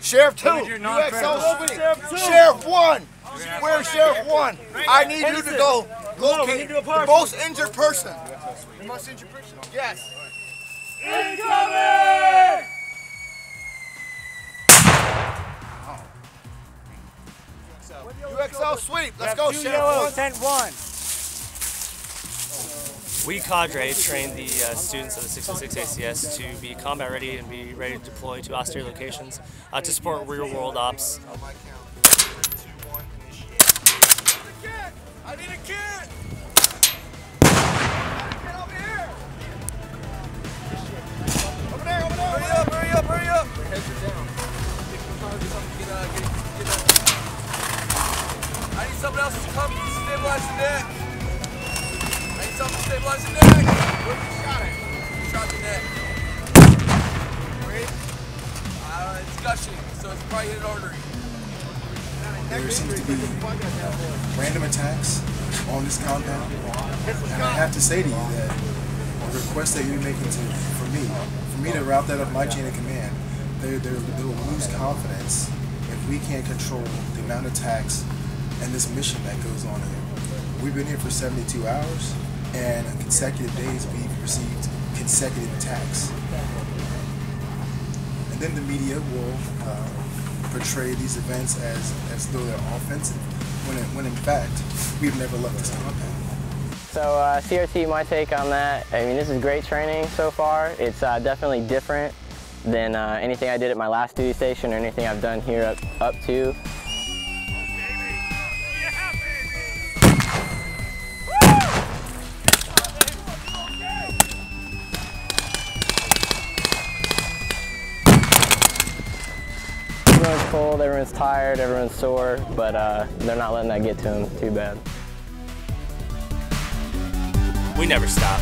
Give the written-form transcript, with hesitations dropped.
Sheriff 2, UXO Sweep. Sheriff 1, where's Sheriff 1? I need you to go locate the most injured person. The most injured person? Yes. Incoming! UXO Sweep, let's go, Sheriff 1. We cadre train the students of the 616 ACS to be combat ready and be ready to deploy to austere locations to support real-world ops. I need a kid! Get over here! Over there, over there! Hurry up, hurry up, hurry up! Your heads are down. I need someone else to come stabilize the neck. I need someone to stabilize the neck. Where did you shot it? You shot the neck. It's gushing, so it's probably hit an artery. There seems to be random attacks on this compound, and I have to say to you that the request that you're making for me to route that up my chain of command, they'll lose confidence if we can't control the amount of attacks and this mission that goes on here. We've been here for 72 hours, and on consecutive days we've received consecutive attacks. And then the media will portray these events as though they're offensive, when in fact, we've never left this compound. So CRT, my take on that, I mean, this is great training so far. It's definitely different than anything I did at my last duty station or anything I've done here up to. Everyone's cold, everyone's tired, everyone's sore, but they're not letting that get to them too bad. We never stop.